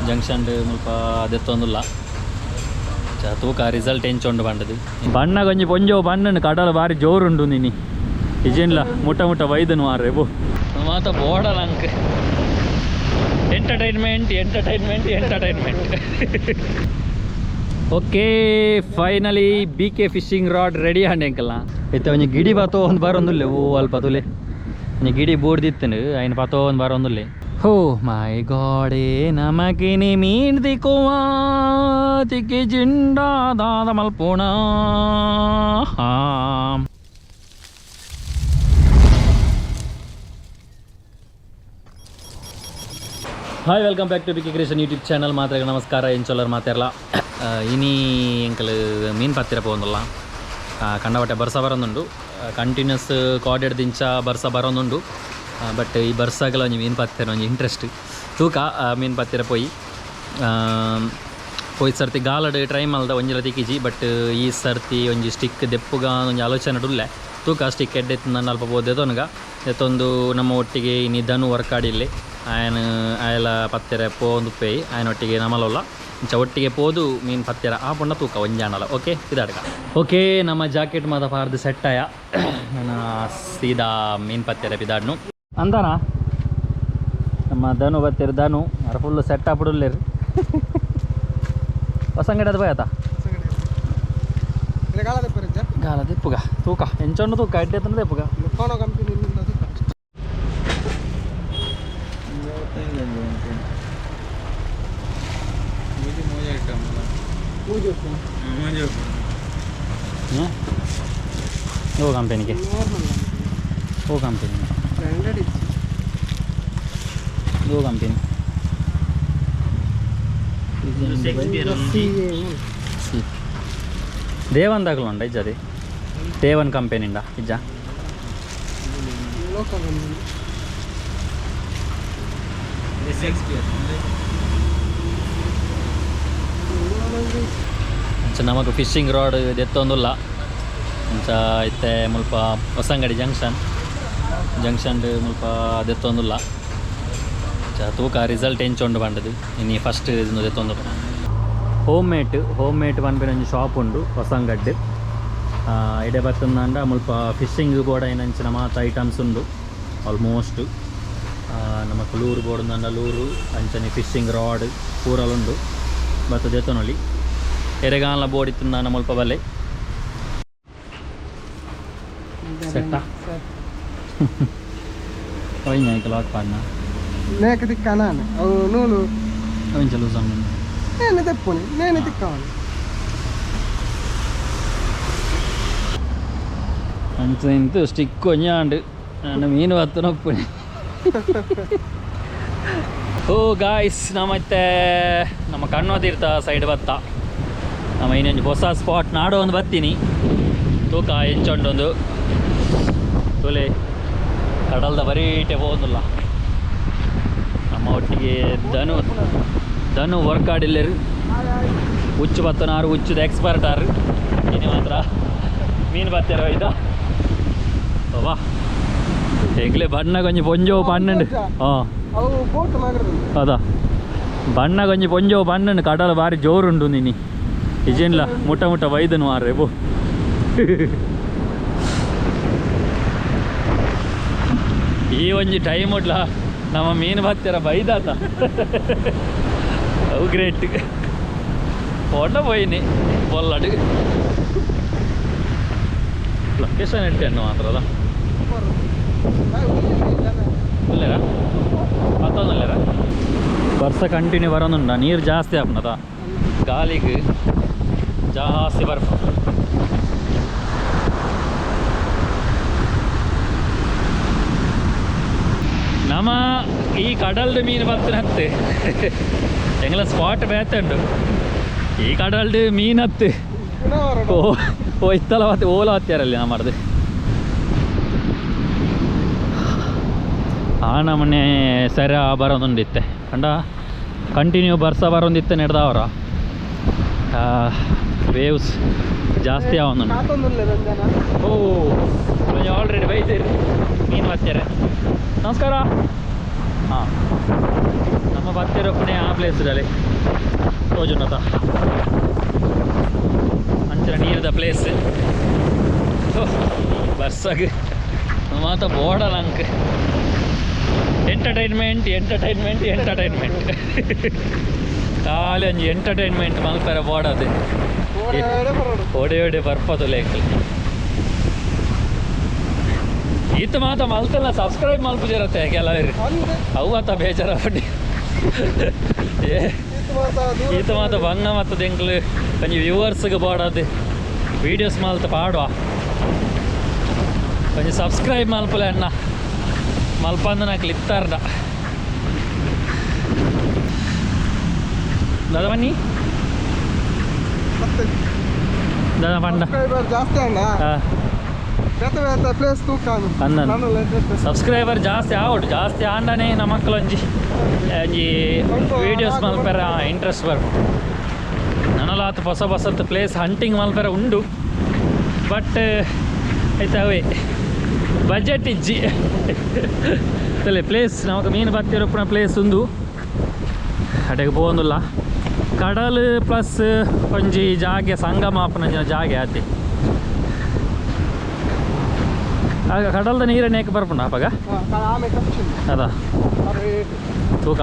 Junction ಮುಲ್ಪ ಅದೆತ್ತೊಂದುಲ್ಲ ತೂಕ result ಎಂಚೊಂಡು ಬಂಡದು ಬಣ್ಣ ಕೊಂಚ ಪೊಂಜೋ ಬಣ್ಣನು ಕಡಲ ಬಾರಿ ಜೋರುಂಡು ನೀನಿ ಇಜೇನ್ಲ ಮುಟ್ಟ ಮುಟ್ಟ ವೈದನು ಮಾರ್ರೆ ಬೋ ಮಾತ ಬೋಡಲ ಅಂಕ entertainment okay finally BK fishing rod ready ಹಂಡೆ ಅಂಕಲ್ಲ ಇತ್ತ ಒಂಜಿ ಗಿಡಿ ಪಾತೋ ಒಂದು ಬಾರೊಂದುಲ್ಲೆ ಓ ಅಲ್ಪ ತುಲೆ ಒಂಜಿ ಗಿಡಿ ಬೋಡ್ದಿತ್ತನು ಅಯ್ನ ಪಾತೋ ಒಂದು ಬಾರೊಂದುಲ್ಲೆ ಹೋ ಮೈ ಗಾಡೇ ನಮಗಿನಿ ಮೀನ್ ದಿಕ್ಕುವ ತಿಕ್ಕಿ ಜಿಂಡಾದಾದ ಮಲ್ಪೋಣ hi welcome back to BK creation YouTube channel ಮಾತ್ರ ನಮಸ್ಕಾರ ಏನು ಚೊಲ್ಲರು ಮಾತಾಡಲ್ಲ ಇನಿ ಎಂಕಲ್ ಮೀನು ಪತ್ತಿರ ಪೋಂದಲ್ಲ ಕಂಡಬಟ್ಟೆ ಬರ್ಸ ಬರೋದುಂಡು ಕಂಟಿನ್ಯೂಸ್ ಕೋಡೆಡ್ ದಿಂಚ ಬರ್ಸ ಬರೋದುಂಡು ಬಟ್ ಈ ಬರ್ಸಾಗಲ ಒಂಜಿ ಮೀನು ಪತ್ತಿರ ಒಂಜಿ ಇಂಟ್ರೆಸ್ಟ್ ತೂಕ ಮೀನು ಪತ್ತಿರ ಪೋಯಿ ಸರ್ತಿ ಗಾಲಡ್ ಟ್ರೈ ಮಲ್ದ ಒಂಜಿಲ ತಿಕ್ಕಿಜಿ ಬಟ್ ಈ ಸರ್ತಿ ಒಂಜಿ ಸ್ಟಿಕ್ ದೆಪ್ಪುಗ ಒಂಜಿ ಆಲೋಚನೆ ಉಳ್ಳೆ ತೂಕ ಸ್ಟಿಕ್ ಎಡ್ಡೆತ್ತು ನನ್ನ ಅಲ್ಪ ಬೋದೆದೊನಗ ಎತ್ತೊಂದು ನಮ್ಮ ಒಟ್ಟಿಗೆ ಇನಿ ಧನು ವರ್ಕಾಡಿಲ್ಲಿ ಆಯನ ಆಯಲ ಪತ್ತೆರ ಪೋಂದು ಪೇಯಿ ಆಯನೊಟ್ಟಿಗೆ ನಮಲಲ್ಲ ಇಂಚ ಒಟ್ಟಿಗೆ ಪೋದು ಮೀನು ಪತ್ತೆರ ಆ ಪುಣ್ಣ ತೂಕ ಒಂಜಾಣಲ್ಲ ಓಕೆ ಇದಾಡ್ಗ ಓಕೆ ನಮ್ಮ ಜಾಕೆಟ್ ಮಾದ ಪಾರ್ದು ಸೆಟ್ ಆಯ ನಾನು ಸೀದಾ ಮೀನು ಪತ್ತೆರ ಬಿದಾಡ್ನು ಅಂತಾನ ನಮ್ಮ ಧನು ಬತ್ತೆರ ಧನು ಅರ ಫುಲ್ ಸೆಟ್ ಆಗ್ಬಿಡಲ್ಲೇರಿ ಹೊಸಂಗಡಿ ಅದು ಬಯತ ಗಾಲ ದೆಪ್ಪುಗ ತೂಕ ಎಂಚೊಂಡು ತೂಕ ಎಡ್ಡೆ ತಂದು ದೆಪ್ಪುಗ वो कंपनी के वो कंपनी वो कंपनी ದೇವನ್ ತಗೊಳ್ಳುಂಡ ಇಜ್ಜದೆ ದೇವನ್ ಕಂಪೆನಿಂದ ಇಜ್ಜ ನಮಗೆ ಫಿಶಿಂಗ್ ರಾಡ್ ಎತ್ತೊಂದುಲ್ಲ ಇಂಚ ಇತ್ತೆ ಮುಲ್ಪ ಹೊಸಂಗಡಿ ಜಂಕ್ಷನ್ ಮುಲ್ಪ ಅದೆತ್ತೊಂದುಲ್ಲ ತೂಕ ರಿಸಲ್ಟ್ ಎಂಚೊಂಡು ಬಂಡದು ಇನ್ನು ಫಸ್ಟ್ ಇದನ್ನು ಎತ್ತೊಂದು ಹೋಮ್ ಮೇಟ್ ಬಂದ್ಬಿಟ್ಟು ಒಂದು ಶಾಪ್ ಉಂಡು ಹೊಸಂಗಡ್ಡು ಇಡೆ ಬರ್ತಂದ ಮುಲ್ಪ ಫಿಶಿಂಗ್ ಬೋರ್ಡ್ ಏನಂಚಿನ ಮಾತ ಐಟಮ್ಸ್ ಉಂಡು ಆಲ್ಮೋಸ್ಟ್ ನಮಕ್ ಲೂರು ಬೋರ್ಡ್ ಲೂರು ಅಂಚನೆ ಫಿಶಿಂಗ್ ರಾಡ್ ಪೂರಲುಂಡು ಬರ್ತದೆ ಎತ್ತೊನೊಲಿ ಎರೆಗಾಲ ಬೋರ್ಡ್ ಇತ್ತು ನಾನು ಮುಲ್ಪ ಬಲ್ಲೆ ಸೆಟ್ಟ ಒಯ್ನಾಯ್ಕಲ್ಲ ಹಾಕ್ಪಾಡ್ನ నేక తిక్కానా నూలు కొంచెం లూజ్ అమ్మ నేను తెప్పుని నేను తిక్కాను అంత ఇంత స్టిక్ కొంచెం ನಾನು ಮೀನು ಹತ್ತು ನಪ್ಪಣಿ ಓ ಗಾಯ್ಸ್ ನಮ್ಮತ್ತೆ ನಮ್ಮ ಕಣ್ಣೋದಿರ್ತ ಸೈಡ್ ಬತ್ತ ನಮ್ಮ ಇನ್ನೊಂದು ಹೊಸ ಸ್ಪಾಟ್ ನಾಡೋ ಒಂದು ಬತ್ತೀನಿ ತೂಕ ಎಂಚೊಂಡೊಂದು ತೊಲೆ ಕಡಲ್ದ ಬರೀಟೆ ಹೋಗೋದಿಲ್ಲ ನಮ್ಮ ಒಟ್ಟಿಗೆ ಧನು ವರ್ಕಾಡಿಲ್ಲರು ಹುಚ್ಚು ಬತ್ತನಾರು ಹುಚ್ಚದ ಎಕ್ಸ್ಪರ್ಟ್ ಆರು ಇನ್ನು ಮಾತ್ರ ಮೀನು ಬತ್ತಾರ ಇದ ವಾ ಹೆಗ್ಲೆ ಬಣ್ಣ ಕೊಂಚ ಪೊಂಜೋ ಪಣ್ಣು ಹಾಂ ಅದಾ ಬಣ್ಣ ಕೊಂಚ ಪೊಂಜೋ ಪಣ್ಣು ಕಡಲ ಬಾರಿ ಜೋರುಂಡು ನೀನಿ ಇಜೇನ್ಲ ಮುಟ್ಟ ಮುಟ್ಟ ವೈದನು ಮಾರ್ರೆ ಬೋ ಈ ಒಂಜಿ ಟೈಮ್ ಉಡ್ಲ ನಮ್ಮ ಮೀನು ಬತ್ತಿರ ಬೈದಾತ ಅವು ಗ್ರೇಟ್ ಹೊಂಡ ಪೋಯಿನಿ ಬೊಲ್ಲಡು ಲೊಕೇಶನ್ ಇಟ್ಟೆಣ್ಣು ಮಾತ್ರ ಅದ ಇಲ್ಲೇರ ಮತ್ತೊಂದಿಲ್ಲೇರ ವರ್ಷ ಕಂಟಿನ್ಯೂ ಬರೋನುಂಡ ನೀರು ಜಾಸ್ತಿ ಆಗ್ನದ ಗಾಳಿಗೆ ಜಾಸ್ತಿ ಬರ್ಪ ನಮ್ಮ ಈ ಕಡಲ್ದು ಮೀನು ಬತ್ತಿನ ಹತ್ತು ಎಂಗ್ಲ ಸ್ಪಾಟ್ ಬೇತುಂಡು ಈ ಕಡಲ್ದು ಮೀನು ಹತ್ತು ಓ ಇತ್ತಲ್ಲ ಮತ್ತೆ ಓಲ ಹತ್ತಾರಲ್ಲಿ ನಮ್ಮದು ಆ ನಮ್ಮನೆ ಸರ ಬರೋದೊಂದಿತ್ತೆ ಕಂಡ ಕಂಟಿನ್ಯೂ ಬರ್ಸ ಬರೋದಿತ್ತೆ ನಡೆದವರ ವೇವ್ಸ್ ಜಾಸ್ತಿ ಅವನು ಓ ಆಲ್ರೆಡಿ ಬೈತೀರಿ ಮೀನು ಬರ್ತಾರೆ ನಮಸ್ಕಾರ ಹಾಂ ನಮ್ಮ ಬತ್ತಿರಪ್ಪನೇ ಆ ಪ್ಲೇಸ್ದಲ್ಲಿ ತೋಜುನತ ಅಂಚನ ನೀರದ ಪ್ಲೇಸ್ ಬಸ್ಸಾಗ ಮಾತ ಬೋಡಲ್ಲ ಅಂಕ ಎಂಟರ್ಟೈನ್ಮೆಂಟ್ ಖಾಲಿ ಒಂಜಿ ಎಂಟರ್ಟೈನ್ಮೆಂಟ್ ಮಲ್ಪರ ಬೋಡದು ಒಡೆ ಬರ್ಪದು ಲೇಕ್ ಈತ ಮಾತ ಮಲ್ತಲ್ಲ ಸಬ್ಸ್ಕ್ರೈಬ್ ಮಲ್ಪದಿರತ್ತೆ ಕೆಲವರು ಅವು ಆತ ಬೇಜಾರ ಬಡ್ಡಿ ಈತ ಮಾತ ಬಂಗ ಮತ್ತು ದೆಂಕ್ಲು ಒಂಜಿ ವ್ಯೂವರ್ಸ್ಗೆ ಬೋಡದು ವೀಡಿಯೋಸ್ ಮಲ್ತ ಪಾಡುವ కొంచెం సబ్స్క్రైబ్ మల్పలే అన్న మల్పందు నాకు ఇస్తారట దాదా పని దాదా పండ ಜಾಸ್ತಿ ಅಣ್ಣ ಪ್ಲೇಸ್ ಸಬ್ಸ್ಕ್ರೈಬರ್ ಜಾಸ್ತಿ ಆವಡು ಜಾಸ್ತಿ ಆಂಡನೆ ನಮ್ಮ ಮಕ್ಕಳು ಒಂಜಿ ವೀಡಿಯೋಸ್ ಮಲ್ಪರ ಇಂಟ್ರೆಸ್ಟ್ ಬರ್ ನನಲಾತ ಹೊಸ ಪ್ಲೇಸ್ ಹಂಟಿಂಗ್ ಮಲ್ಪರ ಉಂಡು ಬಟ್ ಆಯ್ತಾವೆ ಬಜೆಟ್ ಇಜ್ಜಿ ತಲೆ ಪ್ಲೇಸ್ ನಮಗೆ ಮೀನು ಬತ್ತಿರಪ್ಪನ ಪ್ಲೇಸ್ ಉಂದು ಅಡೆಗೆ ಪೋಂದುಲ್ಲ ಕಡಲ್ ಪ್ಲಸ್ ಒಂಜಿ ಜಾಗೆ ಸಂಗಮಾಪನ ಜಾಗೆ ಆತಿ ಆಗ ಕಡಲ್ದ ನೀರೇ ನೇಕ ಬರ್ಪುಂಡ ಅಪ್ಪಗ ಅದ ತೂಕ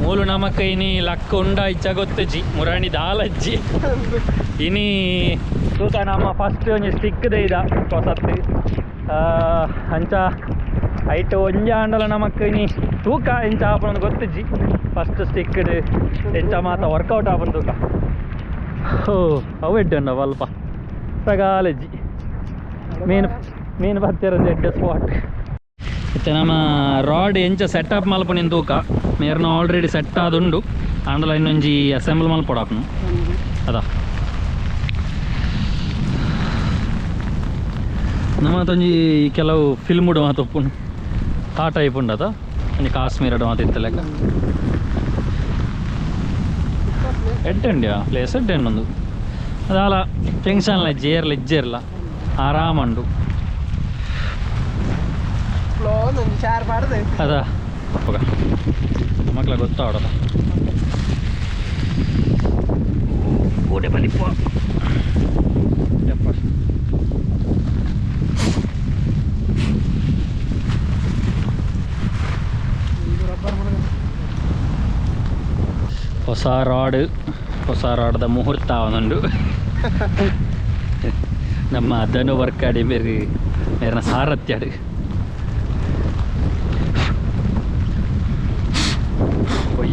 ಮೂಲು ನಮಕ್ ಇನಿ ಲಕ್ಕ ಉಂಡ ಇಚ್ಚ ಗೊತ್ತಜ್ಜಿ ಮುರಾಣಿ ದಾಲಜ್ಜಿ ಇನಿ ತೂಕ ನಮ್ಮ ಫಸ್ಟ್ ಒಂಜಿ ಸ್ಟಿಕ್ ದೈದ ಹೊಸತ್ತು ಅಂಚ ಐಟ್ ಒಂಜಿ ಆಂಡಲ ನಮಕ್ ಇನಿ ತೂಕ ಎಂಚ ಆಪನ ಗೊತ್ತಜ್ಜಿ ಫಸ್ಟ್ ಸ್ಟಿಕ್ ಎಂಚ ಮಾತ ವರ್ಕೌಟ್ ಆಪನ ತೂಕ ಓ ಅವು ಎಡ್ಡಂಡ ಸ್ವಲ್ಪ ಸಗಾಲಜ್ಜಿ ಮೀನು ಬತ್ತಿರ ಎಡ್ಡ ಸ್ಪಾಟ್ ಮತ್ತು ನಮ್ಮ ರಾಡ್ ಎಂಚ ಸೆಟಪ್ ಮಲ್ಪನಿನ ತೂಕ ಮೇರ್ನ ಆಲ್ರೆಡಿ ಸೆಟ್ ಆದುಂಡು ಆಂಡಲ ಇನ್ನೊಂಜಿ ಅಸೆಂಬಲ್ ಮಲ್ಪಡಾಪನು ಅದ ನಮ್ಮತ್ತೊಂಜಿ ಕೆಲವು ಫಿಲ್ಮುಡು ಮಾತು ಒಪ್ಪುಂಡು ಆ ಟೈಪ್ ಉಂಡು ಅದ ಒಂಜಿ ಕಾಶ್ಮೀರಡು ಮಾತು ಇತ್ತಲೆಕ್ಕ ಎಡ್ಡಂಡ್ಯಾ ಪ್ಲೇಸ್ ಎಡ್ಡೆಂಡು ಅದಾಲ ಟೆನ್ಷನ್ಲ ಇಜ್ಜೇರ್ಲ ಆರಾಮಂಡು ಅದ ಮಕ್ಕಳ ಗೊತ್ತಾವಡದ ಓಡೆ ಬಲಿಪ್ಪ ಹೊಸ ರಾಡ್ದ ಮುಹೂರ್ತ ಅವನುಂಡು ನಮ್ಮ ಅದನ್ನು ವರ್ಕಾಡಿ ಮೇರಿನ ಸಾರಥ್ಯಾಡು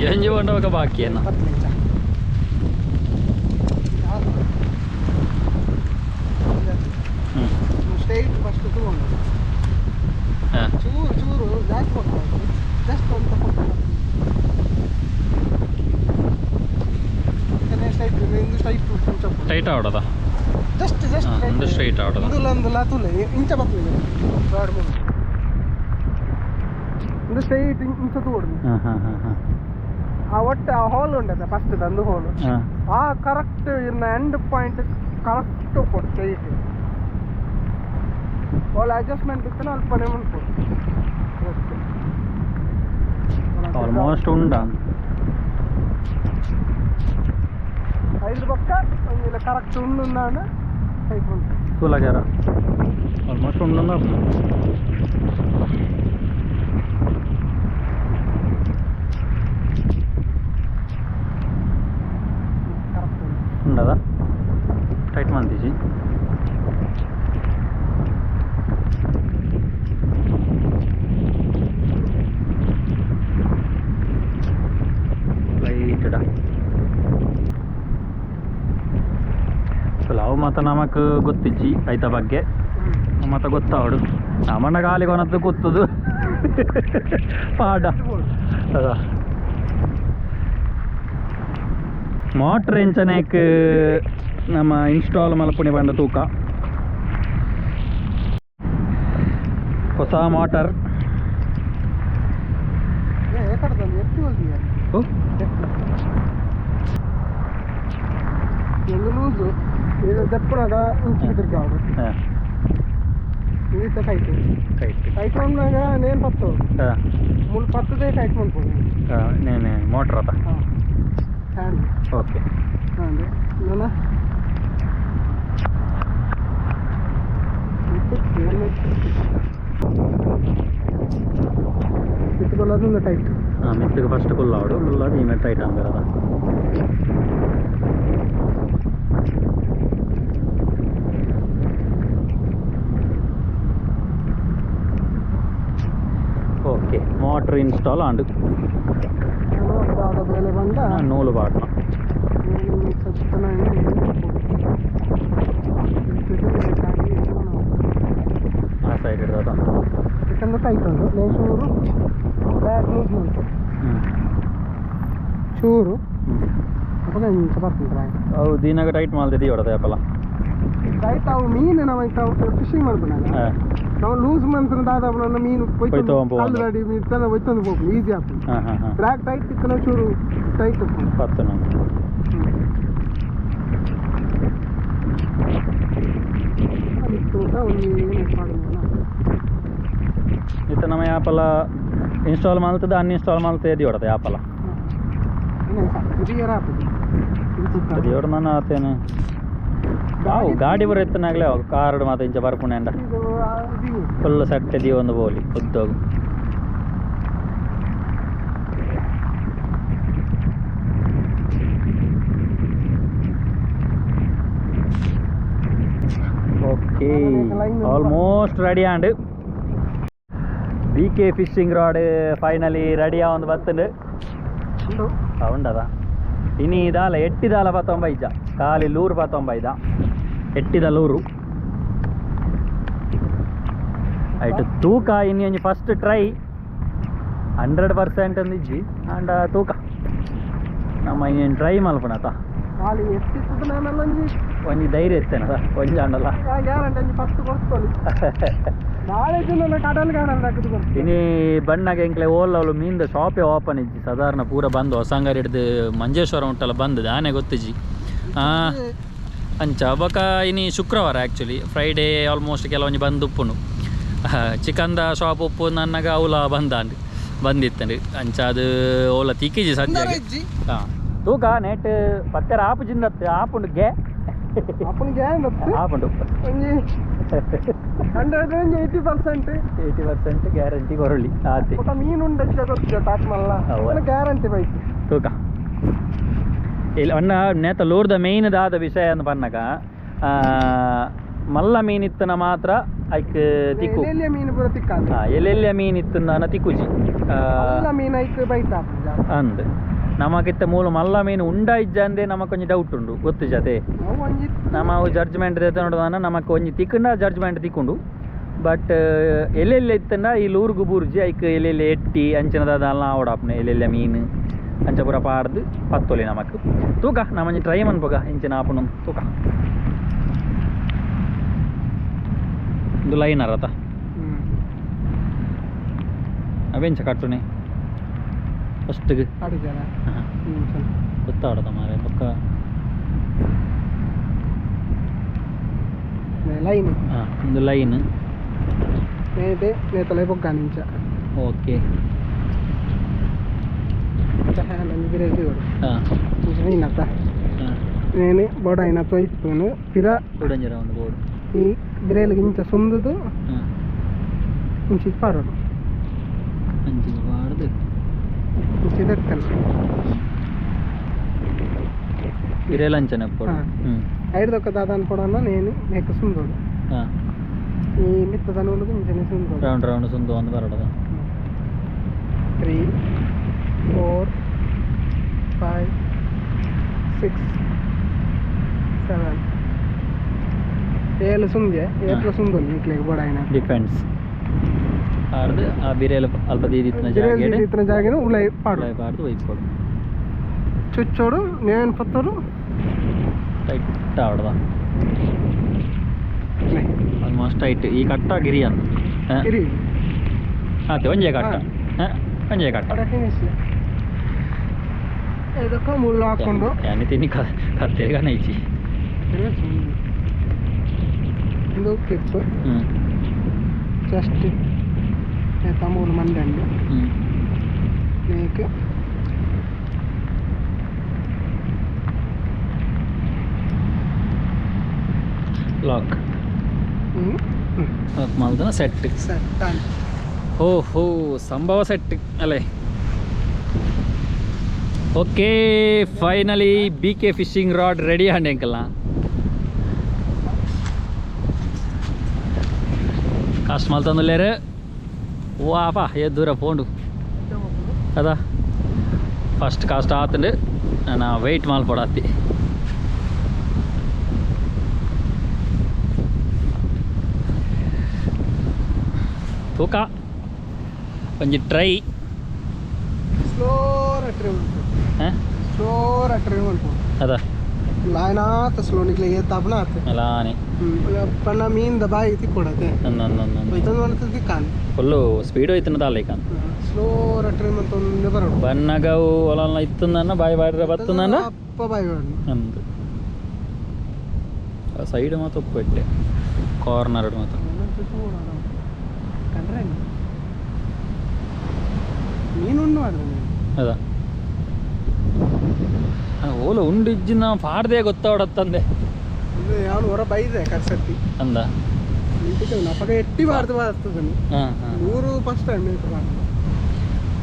ಎಂಜಿ ಕೊಂಡವಾಗ ಬಾಕಿಯನ್ನ ಟೈಟ್ ಆವಡದ ಒಂದು ಸ್ಟ್ರೈಟ್ ಆವಡದ ಸ್ಟ್ರೈಟ್ ಇಂಚ ತೋಡ್ದು ಆ ಒಟ್ಟು ಆ ಹೋಲ್ ಉಂಟದ ಫಸ್ಟ್ ಒಂದು ಹೋಲ್ ಆ ಕರೆಕ್ಟ್ ಇನ್ನ ಎಂಡ್ ಪಾಯಿಂಟ್ ಕರೆಕ್ಟ್ ಕೊಡು ಸ್ಟ್ರೈಟ್ ಹೋಲ್ ಅಡ್ಜಸ್ಟ್ಮೆಂಟ್ ಇತ್ತು ಅಲ್ಪನೇ ಉಂಟು ಆಲ್ಮೋಸ್ಟ್ ಉಂಡ ಐದು ಪಕ್ಕ ಒಂದಿಲ್ಲ ಕರೆಕ್ಟ್ ಉಂಡು ಸೈಟ್ ಉಂಟು ತೂಲಾಗ್ಯಾರ ಆಲ್ಮೋಸ್ಟ್ ಉಂಡ ఉండదా టైట్ మంది తీసి ಲೈಟಡ ಅವು ಮತ್ತು ನಮಕ್ ಗೊತ್ತಿಜ್ಜಿ ಐತ ಬಗ್ಗೆ ಮತ್ತು ಗೊತ್ತಾವಡು ನಮ್ಮನ್ನ ಗಾಲಿ ಕೊನತ್ತು ಕೂತದು ಪಾಡ ಅದ ಮೋಟ್ರ್ ಎಂಚನೇಕ್ ನಮ್ಮ ಇನ್ಸ್ಟಾಲ್ ಮಲ್ಪುಣಿ ಬಂದ ತೂಕ ಹೊಸ ಮೋಟರ್ ಇಂಗಿತ್ತ ಟೈಟ್ ಟೈಟ್ ಮಾಡಿದಾಗ ನೇನು ಪತ್ತು ಮುಲ್ ಪತ್ತದೇ ಟೈಟ್ ಮಾಡ್ಬೋದು ನೇನೆ ಮೋಟ್ರ್ ಅದ ಹ್ಯಾಂಡ್ ಓಕೆ ಹ್ಯಾಂಡ್ ನಾನು ಮಿತ್ತುಕೊಳ್ಳೋದು ಟೈಟ್ ಮಿತ್ತಿಗೆ ಫಸ್ಟ್ ಫುಲ್ ಆಡು ಫುಲ್ ಅದು ಈ ಮೇಲೆ ಟೈಟ್ ಅಂದಿರೋದ ఓకే మోటార్ ఇన్స్టాల్ అండు నూలు పాడతాం ఆ సైడ్ ఇడదా ఇక్కడ టైట్ ఉంది నేను చూరు బ్యాక్ లూజ్ ఉంది చూరు ಅವಾಗ ಇಂಚ ಬರ್ತೀನಿ ಅವು ದಿನಾಗ ಟೈಟ್ ಮಾಡ್ತಿದ್ದೀವಿ ಹೊಡೆದ ಯಾಪಲ್ಲ ಟೈಟ್ ಅವು ಮೀನು ನಾವು ಫಿಶಿಂಗ್ ಮಾಡ್ಬಿಡಲ್ಲ ನಾವು ಲೂಸ್ ಮಂತ್ರ ದಾದಾపు ನನ್ನ ಮೀನು ಆಲ್ರೆಡಿ ಮೀನು ಒಯ್ತಂದು ಹೋಗ್ಲಿ ಈಸಿ ಆಗ್ತದೆ ಬ್ಯಾಕ್ ಟೈಟ್ ಇತ್ತನ ಚೂರು ಟೈಟ್ ಪತ್ತನ ಇತ್ತು ನಮ್ಮ ಯಾಪಲ್ಲ ಇನ್ಸ್ಟಾಲ್ ಮಾಡ್ತದೆ ಅನ್ಇನ್ಸ್ಟಾಲ್ ಮಾಡ್ತದೆ ಎದಿ ಹೊಡೆದ ಯಾಪಲ್ಲ ఇది ఎవడన్నా అతను ಗಾಡಿ ಬರುತ್ತನಾಗಲೇ ಕಾರ್ಡ್ ಮಾತು ಇಂಚ ಬರ್ಪುಣೆ ಅಂಡ ಫುಲ್ ಸೆಟ್ ಇದೀವಿ ಒಂದು ಬೋಲಿ ಉದ್ದೋಗು okay almost ready and BK fishing rod finally ready ಒಂದು ಬರ್ತದೆ ఉండదా ఇని ఇదాల ఎట్టిదాల 19 కాలి లూరు 19 ఎట్టిద లూరు అయితే ತೂಕ ಇನ್ನು ಫಸ್ಟ್ ಟ್ರೈ 100% ಅಂದಿಜ್ಜಿ ಅಂಡ್ ತೂಕ ನಮ್ಮ ಇನ್ನೇನು ಟ್ರೈ ಮಲ್ಪಣತ ಒಂಜಿ ಧೈರ್ಯ ಇರ್ತೇನದ ಒಂಜಿ ಅಂಡಲ್ಲ ಇನಿ ಬಣ್ಣಗೆ ಎಂಕ್ಲೆ ಓಲ್ಲವಳು ಮೀನ್ದ ಶಾಪೇ ಓಪನ್ ಇಜ್ಜಿ ಸಾಧಾರಣ ಪೂರ ಬಂದು ಹೊಸಂಗಾರಿ ಹಿಡ್ದು ಮಂಜೇಶ್ವರ ಉಂಟಲ್ಲ ಬಂದದ ಆನೆ ಗೊತ್ತಿಜ್ಜಿ ಅಂಚ ಬೊಕ ಇನಿ ಶುಕ್ರವಾರ ಆ್ಯಕ್ಚುಲಿ ಫ್ರೈಡೇ ಆಲ್ಮೋಸ್ಟ್ ಕೆಲವೊಂದು ಬಂದು ಉಪ್ಪುನು ಚಿಕನ್ದ ಶಾಪ್ ಉಪ್ಪು ನನ್ನಗ ಅವಲ ಬಂದಿತ್ತಂಡು ಅಂಚ ಅದು ಓಲ ತಿಕ್ಕಿಜಿ ಸಂಜೆ ಹಾಂ ತೂಕ ನೆಟ್ ಪತ್ತೆರ ಆಪು ಜಿಂದತ್ತು ಆಪುಂಡು ಗೆ ಆಪುಂಡು 80% ಗ್ಯಾರಂಟಿ ಕೊರಳಿ ಆತಿ ಮೀನುಂಡ ಗ್ಯಾರಂಟಿ ಬೈ ತೂಕ ಇಲ್ಲಿ ಅಣ್ಣ ನೇತ ಲೋರ್ದ ಮೇಯ್ನ್ ದಾದ ವಿಷಯ ಅಂತ ಪನ್ನಗ ಮಲ್ಲ ಮೀನಿತ್ತನ ಮಾತ್ರ ಐಕ್ ತಿಕ್ಕು ಎಲ್ಲೆಲ್ಲ ಮೀನಿತ್ತು ನಾನು ತಿಕ್ಕುಜಿ ಮೀನು ಐಕ್ ಬೈತಾ ಅಂದ್ ನಮಗಿತ್ತ ಮೂಲ ಮಲ್ಲ ಮೀನು ಉಂಡ ಇಜ್ಜ ಅಂದೇ ನಮಕ್ ಕೊಂಚ ಡೌಟ್ ಉಂಡು ಗೊತ್ತು ಜತೆ ನಮ್ಮ ಜಡ್ಜ್ಮೆಂಟ್ ನೋಡುವಾನ ನಮಕ್ ಒಂಜಿ ತಿಕ್ಕಂಡ ಜಡ್ಜ್ಮೆಂಟ್ ತಿಕ್ಕೊಂಡು ಬಟ್ ಎಲ್ಲೆಲ್ಲ ಇತ್ತಂಡ ಈ ಲೂರ್ಗು ಬೂರ್ಜಿ ಐಕ್ ಎಲ್ಲೆಲ್ಲ ಎಟ್ಟಿ ಅಂಚನದ ಆವಡಾಪ್ನೆ ಎಲ್ಲೆಲ್ಲ ಮೀನು ಅಂಚ ಪೂರ ಪಾಡ್ದು ಪತ್ತೊಲಿ ನಮಕ್ ತೂಕ ನಮ್ಮಂಜಿ ಟ್ರೈ ಮನ್ಪೋಗ ಇಂಚಿನ ಆಪುನ ತೂಕ ಇದು ಲೈನರ್ ಅತ ಅವೆಂಚ ಕಟ್ಟುನೆ ಫಸ್ಟ್ಗೆ ಗೊತ್ತಾಡದ ಮಾರೆ ಪಕ್ಕ ಲೈನ್ ಒಂದು ಲೈನ್ ನೇತಲೆ ಬೊಕ್ಕ ನಿಂಚ ಓಕೆ నేను బోర్డు అయినతో ఇస్తాను పిర బోర్డు ఈ బిరేలు ఇంచ సుందుదు ఇంచి పాడదు ఇంచి దక్కను బిరేలు అంచన ఐదుదొక్క దాదాని పొడన్న నేను నీకు సుందోడు ఈ మిత్తదనులకు ఇంచనే సుందోడు రౌండ్ రౌండ్ సుందో అందు బరడದ 3 4 5 6 7 7 ಸುಂದೆ 8 ಸುಂದು ನಿಕ್ಲೆ ಬಡಾಯಿನ ಡಿಫೆನ್ಸ್ ಆರ್ದು ಆ ಬಿರೇಲ ಅಲ್ಪ ದೀದಿತ್ನ ಜಾಗೇನು ಉಲೈ ಪಾಡು ವೈಪೋಡು ಚುಚ್ಚೋಡು ನೇನ್ ಪತ್ತೋಡು ಟೈಟ್ ಆವಡದ ಆಲ್ಮೋಸ್ಟ್ ಟೈಟ್ ಈ ಕಟ್ಟ ಗಿರಿ ಅಂತ ಗಿರಿ ಆತೆ ಒಂಜೆ ಕಟ್ಟ ಒಂಜೆ ಕಟ್ಟ ಇದಕ್ಕೆ ಮುಳ್ಳು ಹಾಕೊಂಡು ಯಾನಿ ತಿನ್ನಿ ಕತ್ತೇಗ ನೈಚಿ ಇದು ಕ್ಲಿಪ್ జస్ట్ తమ్ముడు మంది అండి నీకు ಲಾಕ್ ಮಲ್ದನ ಸೆಟ್ ಓಹೋ ಸಂಭವ ಸೆಟ್ ಅಲ್ಲೇ okay finally B K fishing rod ready ಅಂడి ಅಂಕಲ್ನ ಕಾಸ್ಟ್ ಮಲ್ತಂದುಲ್ಲೇರು ವಾಪಾ ಏ ದೂರ ಪೋಂಡು ಅದಾ ಫಸ್ಟ್ ಕಾಸ್ಟ್ ಆತಂಡು ನಾನು ವೆಯ್ಟ್ ಮಾಲ್ಪಡತ್ತಿ ತೂಕ ಒಂಜಿ ಟ್ರೈ ಸ್ಲೋ ರಿಟ್ರೀವ್ ಅದ लायनात स्लो निकले ये तापना आते అలానే पन्ना मीन दबाई थी कोड़ते इतना वाला थी कान ಫುಲ್ಲು ಸ್ಪೀಡು ಐತನದ ಅಲ್ಲ ಈಗ ಸ್ಲೋ ರಿಟ್ರೀವ್ ಅಂತ ಒಂದು ಬರೋದು ಬನ್ನಗವು ಹೊಲನ ಇತ್ತಂದನ್ನ ಬಾಯಿ ಬಾಡ್ರೆ ಬತ್ತಂದನ್ನ ಅಪ್ಪ ಬಾಯಿ ಬಾಡಿ ಅಂದು ಸೈಡ್ ಮಾತ್ರ ಒಪ್ಪಿಟ್ಟೆ ಕಾರ್ನರ್ ಮಾತ್ರ ಕಂಡ್ರೆ ನೀನುಂಡು ಮಾಡಿದ್ರೆ ಅದ ಓಲ ಉಂಡಿಜ್ಜಿ ನಾವು ಪಾಡ್ದೆ ಗೊತ್ತಾವಡತ್ತಂದೆ ಯಾವನು ಹೊರ ಬೈದೆ ಕರ್ಸತ್ತಿ ಅಂದ ನಪಗ ಎಟ್ಟಿ ಬಾರ್ದು ಬರ್ತದೆ ನೂರು ಫಸ್ಟ್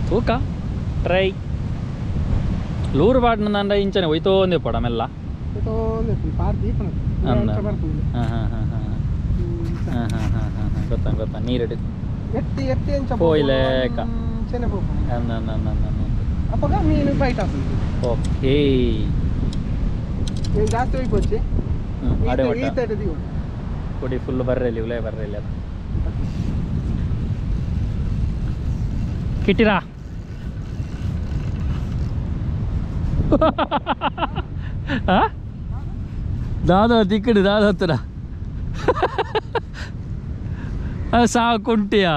ತೂಕ ಟ್ರೈ ಲೂರು ಬಾಡ್ನ ಅಂಡ ಇಂಚನೆ ಒಯ್ತೋಂದೆ ಪಡ ಮೆಲ್ಲ ಗೊತ್ತಾ ಗೊತ್ತಾ ನೀರಿಡು ಎಟ್ಟಿ ಎಟ್ಟಿ ಅಂಚ ಪೋಯ್ಲೇಕ ಚೆನ್ನ ಅಂದ ಅಪ್ಪಗ ಮೀನು ಬೈಟ್ ಆಗ್ತದೆ ಓಕೆ నేను జాస్తి అయిపోచ్చి ఆడే ఈ తేట దిగు కొడి ఫుల్ బర్రెలి ఉలే బర్రెలి అది కిటిరా దాదా తిక్కడు దాదాతురా ಸಾಕುಂಟಿಯಾ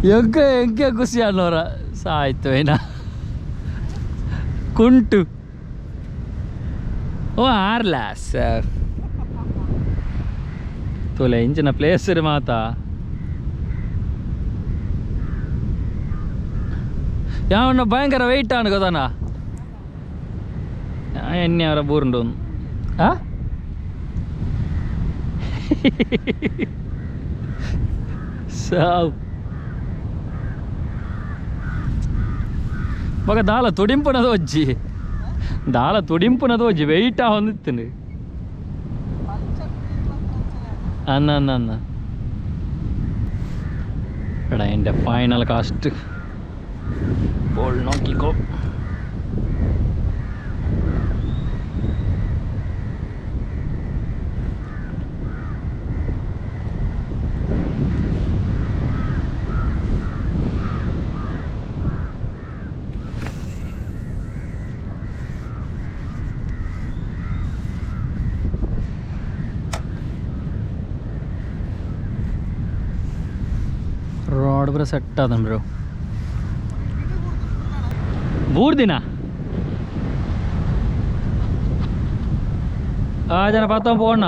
ಎಂಕೆ ಖುಷಿ ಅನ್ನೋರ ಸಾಯ್ತು ಏನ ಕುಂಟು ಓ ಆರ್ಲ ಸರ್ ತೋಲೆ ಇಂಚಿನ ಪ್ಲೇಸ್ ಮಾತಾ ಯಾವನ್ನ ಭಯಂಕರ ವೆಯ್ಟ್ ಅನ್ನು ಗೊತ್ತಾನ ಎಣ್ಣೆ ಅವರ ಬೂರುಂಡು ಸಾವು ಮಗ ದಾಲ ತುಡಿಂಪುನದು ಒಜ್ಜಿ ದಾಲ ತುಡಿಂಪುನದು ಒಜ್ಜಿ ವೆಯ್ಟ್ ಹೊಂದಿತ್ತು ಅನ್ನ ಅನ್ನ ಅನ್ನ എടാ എൻ്റെ ഫൈനൽ കാസ്റ്റ് ബോൾ നോക്കിക്കോ റോഡ് പൂര സെറ്റാകും ബ്രോ ബൂർദിന ആ ജന പത്തോ പോണ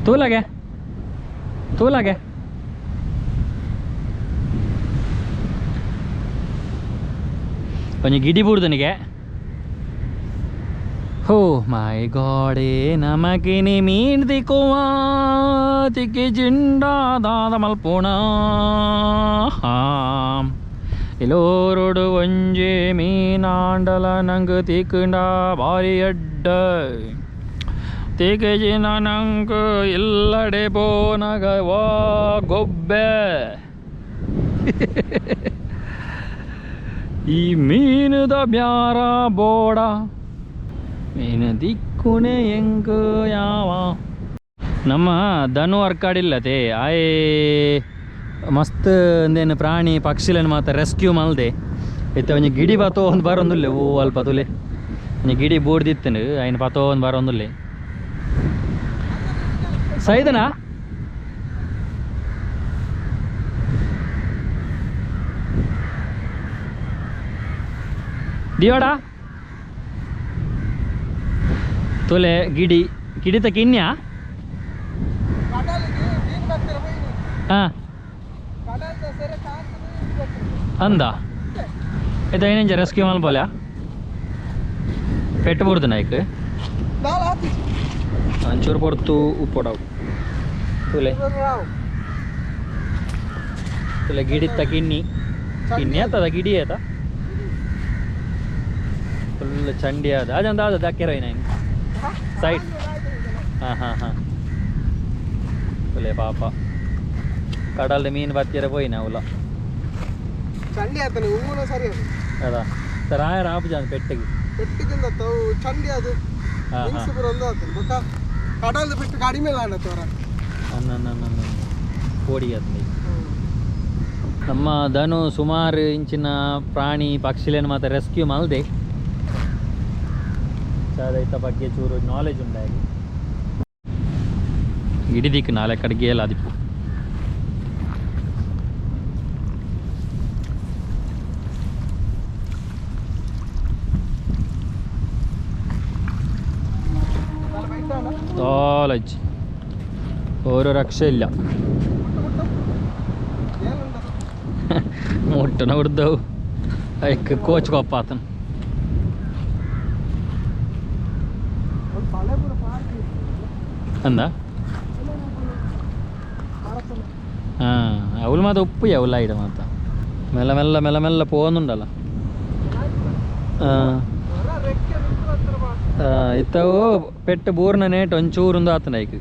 ತೂಲಾಗೆ ಕೊಂಚ ಗಿಡಿ ಬೂರ್ದನಿಗೆ ಹೋ ಮೈ ಗಾಡೇ ನಮಗಿನಿ ಮೀನ್ ದಿಕ್ಕುವ ತಿಕ್ಕಿ ಜಿಂಡಾದಾದ ಮಲ್ಪೋಣ ಇಲೋರುಡು ಒಂಜೆ ಮೀನಾಂಡಲ ನಂಗೆ ತಿಕ್ಕಂಡ ಬಾರಿ ಅಡ್ಡ ತಿಕ್ಕಿ ಜಿನ ನಂಗೆ ಇಲ್ಲಡೆ ಬೋನಗ ವಾ ಗೊಬ್ಬೆ ಈ ಮೀನದ ಬ್ಯಾರ ಬೋಡ ಮೀನು ದಿಕ್ಕುಣೆ ಹೆಂಗ ಯಾವ ನಮ್ಮ ದನು ಅರ್ಕಾಡಿಲ್ಲತೆ ಆಯೇ ಮಸ್ತ್ ಅಂದೇನು ಪ್ರಾಣಿ ಪಕ್ಷಿలను ಮಾತ್ರ ರೆಸ್ಕ್ಯೂ ಮಲ್ದೆ ಇತ್ತೆ ಒಂಜಿ ಗಿಡಿ ಪತೋ ಒಂದು ಬರೊಂದುಲ್ಲೆ ಓ ಅಲ್ಪ ತುಲೆ ಒಂಜಿ ಗಿಡಿ ಬೂಡ್ದಿತ್ತನು ಆಯ್ನ ಪತೋ ಒಂದು ಬರೊಂದುಲ್ಲೆ ಸೈದನಾ ದಿಯೋಡ ತುಲೆ ಗಿಡಿ ಕಿಡಿತ ಕಿನ್ಯಾ ಕಡಲಿಗೆ ಮೀನು ಬರ್ತಾರೆ ಹೋಯ್ತು. ಹಾಂ ಕಡಲ್ದ ಸೆರೆ ಕಾಣ್ತದೆ ಅಂದ ಇದು ಏನೇಂಜ ರೆಸ್ಕ್ಯೂ ಮಲ್ಬೋಲ್ಯಾ ಪೆಟ್ಟು ಬುಡ್ದು ನಾಯ್ಕ ನಾಲ್ ಹಾಕಿ ಅಂಚೂರು ಪೊರ್ತು ಉಪ್ಪೊಡವು ತುಲೆ ರಾವ್ ತುಲೆ ಗಿಡಿತ್ತ ಕಿನ್ನಿ ಕಿನ್ನಿ ಆತದ ಗಿಡಿ ಆತ ಫುಲ್ ಚಂಡಿ ಆದ ಅದಂತ ಆದ ದಕ್ಕೆರ ನಾನು ಸೈಡ್ ಹಾಂ ಹಾಂ ಹಾಂ ತುಲೆ ಪಾಪ ಕಡಲ್ದ ಮೀನು ಬತ್ತಿರ ಪೋಯಿನ ಅವಲ್ಲ ಚಂಡಿ ಆತನೆ ಹೂವನ ಸರಿ ಅದು ಅದಾ ಸರ್ ಆಯರ ಆಪುಜಾನ ಪೆಟ್ಟಿಗೆ ಪೆಟ್ಟಿಗಿಂದ ತಾವು ಚಂಡಿ ಅದು ಹಾಂ ಹಾಂ ಹಿಂಗ್ಸು ಬರೋದು ಆತನೆ ಬೊಕ್ಕ ಕಡಲ್ದ ಪೆಟ್ಟು ಕಡಿಮೆ ಆಡತ್ತೆ ಅವರ ನನ್ನ ಕೋಡಿ ಅದ್ನಿ ನಮ್ಮ ಧನು ಸುಮಾರು ಇಂಚಿನ ಪ್ರಾಣಿ ಪಕ್ಷಿಗಳನ್ನು ಮಾತ್ರ ರೆಸ್ಕ್ಯೂ ಮಲ್ದೆ ಚಾದೈತ ಬಗ್ಗೆ ಚೂರು ನಾಲೆಜ್ ಉಂಟಾಗಿ ಇಡಿದಿಕ್ಕು ನಾಳೆ ಕಡೆಗೆ ಎಲ್ಲ ಅದಿಪ್ಪು ನಾಲೆಜ್ ഓരോ രക്ഷയില്ല മുട്ടണ കൊടുത്തವು അയക്ക് കോച്ച് കൊപ്പാത്തൻ എന്താ അവള് മാത്രം ഉപ്പ് അവളായിട്ട് മാത്രം മെല്ലെ മെല്ലെ മെല്ലെ മെല്ലെ പോകുന്നുണ്ടല്ലോ ಇತ್ತವು ಪೆಟ್ಟು ಬೂರ್ನ ನೇಟ್ ಒಂಚೂರು ಆತನ ಐಕ್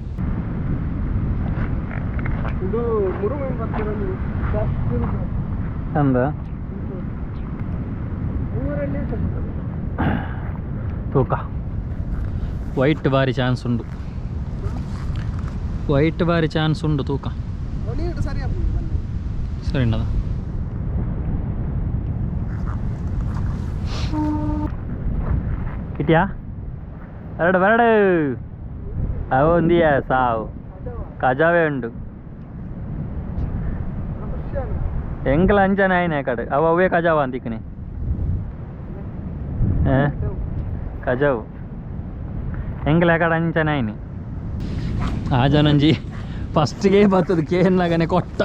ಇದು ಮುರುಮೀನು ಬರ್ತಾರೆ ಅಂದ ಊರಲ್ಲಿ ತೂಕ ವೈಟ್ ಬಾರಿ ಚಾನ್ಸ್ ಉಂಡು ವೈಟ್ ಬಾರಿ ಚಾನ್ಸ್ ಉಂಡು ತೂಕ ಒಡಿಯಿಟ್ಟು ಸರಿ ಸರಿ ಉಂಡದ ಕಿಟ್ಯಾ ಎರಡು ಅವು ಒಂದಿಯ ಸಾವು ಕಜಾವೇ ಉಂಡು ಎಂಕಲ ಅಂಚನೆ ಆಯ್ನೆ ಕಡೆ ಅವೇ ಕಜಾವ ಅಂತಿಕ್ಕನೆ ಕಜಾವು ಎಂಕಲ ಕಡೆ ಅಂಚನೆ ಆಯ್ನೆ ಆ ಜನಂಜಿ ಫಸ್ಟ್ಗೆ ಬರ್ತದ ಕೇನ್ನಾಗನೆ ಕೊಟ್ಟ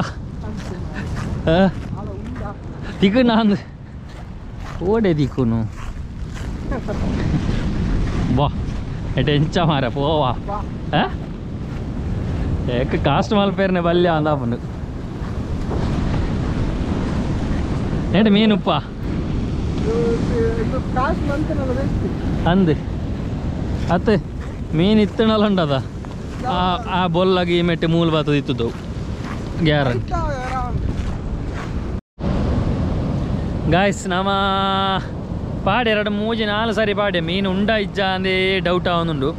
ತಿಕ್ಕು ನಾನು ಓಡೆ ದಿಕ್ಕುನು ಬಾ ಎಟೆಂಚ ಮಾರ ಪೋವಾ ಏಕ ಕಾಸ್ಟ್ ಮಲ್ಪೇರ್ನೆ ಬಲ್ಯ ಅಂದಾಪುಂಡು ಏಟ ಮೀನುಪ್ಪ ಅಂದ್ ಅತ್ತೆ ಮೀನು ಇತ್ತಣಲ್ಲ ಉಂಟದ ಆ ಬೊಲ್ಲಾಗಿ ಮೆಟ್ಟೆ ಮೂಲ ಬರ್ತದ ಇತ್ತದು ಗ್ಯಾರಂಟಿ ಗಾಯ್ಸ್ ನಮ್ಮ ಪಾಡೆ 2-3-4 ಸಾರಿ ಪಾಡೆ ಮೀನು ಉಂಡ ಇಜ್ಜ ಅಂದೇ ಡೌಟ್ ಆವೊಂದುಂಡು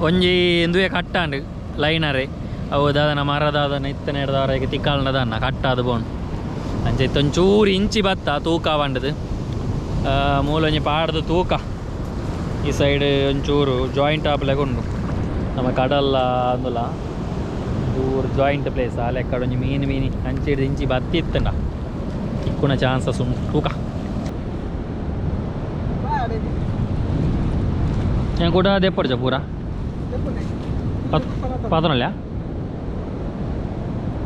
ಒಂಜಿ ಎಂದುವೆ ಕಟ್ಟಾಂಡು ಲೈನರೇ ಅವು ದಾದನ ಮರದಾದನ ಇತ್ತನೆ ಹಿಡ್ದವರೆಗೆ ತಿಕ್ಕಾಳದನ್ನ ಕಟ್ಟಾದು ಬೋಣು ಅಂಚೆ ಒಂಚೂರು ಇಂಚಿ ಬತ್ತ ತೂಕ ಬಂಡದು ಮೂಲ ಒಂಜಿ ಪಾಡ್ದು ತೂಕ ಈ ಸೈಡ್ ಒಂಚೂರು ಜಾಯಿಂಟ್ ಆಪ್ಲೆಗೆ ಉಂಡು ನಮ್ಮ ಕಡಲ್ಲ ಅಂದಲ್ಲ ದೂರ ಜಾಯಿಂಟ್ ಪ್ಲೇಸ್ ಆ ಲೆಕ್ಕ ಒಂಜಿ ಮೀನು ಅಂಚೆ ಹಿಡಿದು ಇಂಚಿ ಬತ್ತಿತ್ತಂಡ ಇಕ್ಕುನ ಚಾನ್ಸಸ್ ಉಂಟು ತೂಕ ഞാൻ കൂടെ അതേ പഠിച്ച പൂര പാത്രമല്ല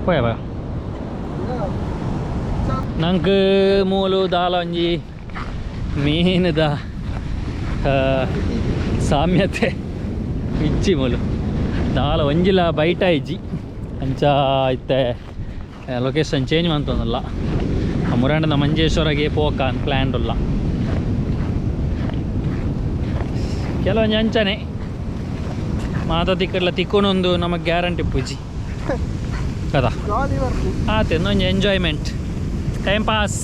പോയാ ഞങ്ങൾക്ക് മൂಲು ದಾಲ ಒಂಜಿ ಮೀನದ ಸಾಮ್ಯತೆ ಇಜ್ಜಿ ಮೂಲು ದಾಲ ಒಂಜಿಲ ಬೈಟ ಇಜ್ಜಿ ಅಂಚ ಇತ್ತೆ ಲೊಕೇಶನ್ ಚೇಂಜ್ ಮಾಡ್ತೊಂದಲ್ಲ ಮುರಾಂಡದ ಮಂಜೇಶ್ವರಗೆ ಪೋಕ ಪ್ಲ್ಯಾನ್ ಉಲ್ಲ ಕೆಲವೊಂದು ಅಂಚನೆ ಮಾತ ತಿಕ್ಕಡ್ಲ ತಿಕ್ಕೊಂಡೊಂದು ನಮಗೆ ಗ್ಯಾರಂಟಿ ಪೂಜಿ ಕದಾ ಆತೆ ಒಂಜಿ ಎಂಜಾಯ್ಮೆಂಟ್ ಟೈಮ್ ಪಾಸ್